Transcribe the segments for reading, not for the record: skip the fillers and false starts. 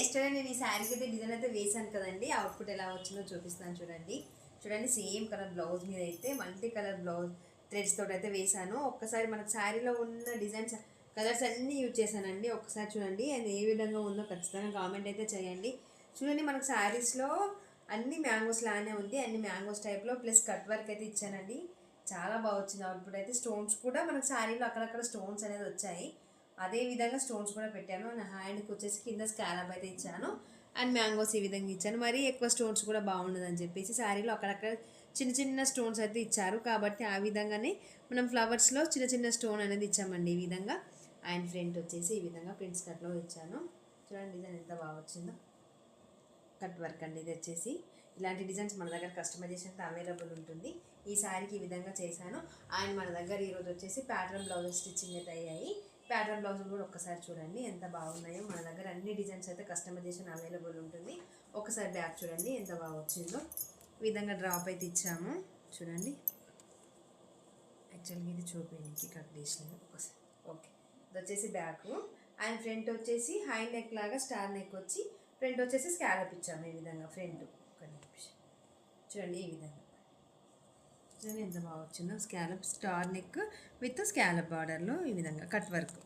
Yesterday నేను ఈ శారీకి అయితే డిజైన్ అయితే వేసాను కదండి, అవుట్పుట్ ఎలా వచ్చిందో చూపిస్తాను చూడండి. చూడండి సేమ్ కలర్ బ్లౌజ్ మీద అయితే మల్టీ కలర్ బ్లౌజ్ థ్రెడ్స్ తోటి అయితే వేసాను. ఒక్కసారి మనకు శారీలో ఉన్న డిజైన్స్ కలర్స్ అన్నీ యూజ్ చేశానండి. ఒక్కసారి చూడండి అది ఏ విధంగా ఉందో ఖచ్చితంగా కామెంట్ అయితే చేయండి. చూడండి మనకు శారీస్లో అన్ని మ్యాంగోస్ లానే ఉంది, అన్ని మ్యాంగోస్ టైప్లో ప్లస్ కట్ వర్క్ అయితే ఇచ్చానండి. చాలా బాగా వచ్చింది అవుట్పుట్ అయితే. స్టోన్స్ కూడా మనకు శారీలో అక్కడక్కడ స్టోన్స్ అనేది వచ్చాయి, అదే విధంగా స్టోన్స్ కూడా పెట్టాను. నా హ్యాండ్కి వచ్చేసి కింద స్కాలప్ అయితే ఇచ్చాను అండ్ మ్యాంగోస్ ఈ విధంగా ఇచ్చాను. మరీ ఎక్కువ స్టోన్స్ కూడా బాగుండదని చెప్పేసి శారీలో అక్కడక్కడ చిన్న చిన్న స్టోన్స్ అయితే ఇచ్చారు, కాబట్టి ఆ విధంగానే మనం ఫ్లవర్స్లో చిన్న చిన్న స్టోన్ అనేది ఇచ్చామండి ఈ విధంగా. అండ్ ఫ్రంట్ వచ్చేసి ఈ విధంగా ప్రింట్స్ కట్లో ఇచ్చాను. చూడండి డిజైన్ ఎంత బాగా వచ్చిందో, కట్ వర్క్ అండి ఇది వచ్చేసి. ఇలాంటి డిజైన్స్ మన దగ్గర కస్టమైజేషన్ అవైలబుల్ ఉంటుంది. ఈ శారీకి ఈ విధంగా చేశాను. అండ్ మన దగ్గర ఈరోజు వచ్చేసి ప్యాటర్న్ బ్లౌజెస్ స్టిచ్చింగ్ అయితే అయ్యాయి. ప్యాటర్న్ బ్లౌజులు కూడా ఒక్కసారి చూడండి ఎంత బాగున్నాయో. మన దగ్గర అన్ని డిజైన్స్ అయితే కస్టమైజేషన్ అవైలబుల్ ఉంటుంది. ఒకసారి బ్యాక్ చూడండి ఎంత బాగా వచ్చిందో. ఈ విధంగా డ్రాప్ అయితే ఇచ్చాము చూడండి. యాక్చువల్గా ఇది చూపించి కట్ చేసినాను ఒకసారి. ఓకే, ఇది వచ్చేసి బ్యాక్. అండ్ ఫ్రంట్ వచ్చేసి హై నెక్ లాగా స్టార్ నెక్ వచ్చి ఫ్రంట్ వచ్చేసి స్కాలప్ ఇచ్చాము ఈ విధంగా. ఫ్రంట్ ఒక నిమిషం చూడండి ఈ విధంగా. చూడండి ఎంత బాగా వచ్చిందో. Scallop star neck with scallop బార్డర్లో ఈ విధంగా కట్ వర్క్.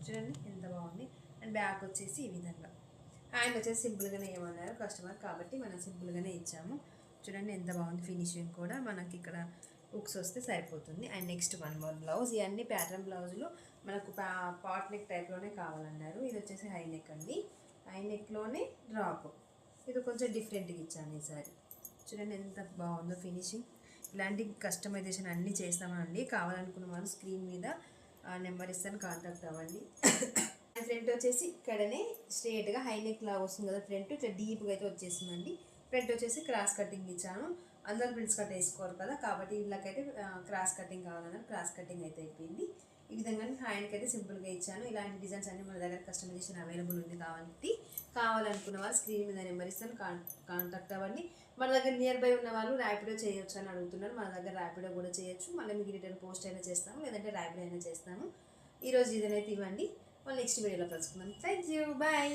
చూడండి ఎంత బాగుంది. అండ్ బ్యాక్ వచ్చేసి ఈ విధంగా. హ్యాండ్ వచ్చేసి సింపుల్గానే ఏమన్నారు కస్టమర్, కాబట్టి మనం సింపుల్గానే ఇచ్చాము. చూడండి ఎంత బాగుంది ఫినిషింగ్ కూడా. మనకి ఇక్కడ హుక్స్ వస్తే సరిపోతుంది. And next one more blouse. ఇవన్నీ ప్యాటర్న్ బ్లౌజులు మనకు పాట్ నెక్ టైప్లోనే కావాలన్నారు. ఇది వచ్చేసి హై నెక్ అండి, హై నెక్లోనే డ్రాప్. ఇది కొంచెం డిఫరెంట్గా ఇచ్చాను ఈసారి. చూడండి ఎంత బాగుందో ఫినిషింగ్. ఇలాంటి కస్టమైజేషన్ అన్నీ చేస్తామండి. కావాలనుకున్న వాళ్ళు స్క్రీన్ మీద నెంబర్ ఇస్తాను, కాంటాక్ట్ అవ్వండి. ఫ్రంట్ వచ్చేసి ఇక్కడనే స్ట్రేట్గా హై నెక్ లాగా వస్తుంది కదా ఫ్రంట్, ఇట్లా డీప్గా అయితే వచ్చేసిందండి. ఫ్రంట్ వచ్చేసి క్రాస్ కటింగ్ ఇచ్చాను. అందరు ప్రింట్స్ కట్ వేసుకోరు కదా, కాబట్టి వీళ్ళకైతే క్రాస్ కటింగ్ కావాలన్నారు. క్రాస్ కటింగ్ అయితే అయిపోయింది. ఈ విధంగా హ్యాండ్కి అయితే సింపుల్గా ఇచ్చాను. ఇలాంటి డిజైన్స్ అన్ని మన దగ్గర కస్టమైజేషన్ అవైలబుల్ ఉంది, కాబట్టి కావాలనుకున్న వాళ్ళు స్క్రీన్ మీద నెంబర్ ఇస్తాను, కాంటాక్ట్ అవ్వండి. మన దగ్గర నియర్ బై ఉన్న వాళ్ళు ర్యాపిడో చేయొచ్చు అని అడుగుతున్నారు. మన దగ్గర ర్యాపిడో కూడా చేయొచ్చు. మళ్ళీ మీకు రిటర్న్ పోస్ట్ అయినా చేస్తాము, లేదంటే ర్యాపిడో అయినా చేస్తాము. ఈరోజు ఇదైతే ఇవ్వండి. నెక్స్ట్ వీడియోలో కలుసుకుందాం. Thank you, bye.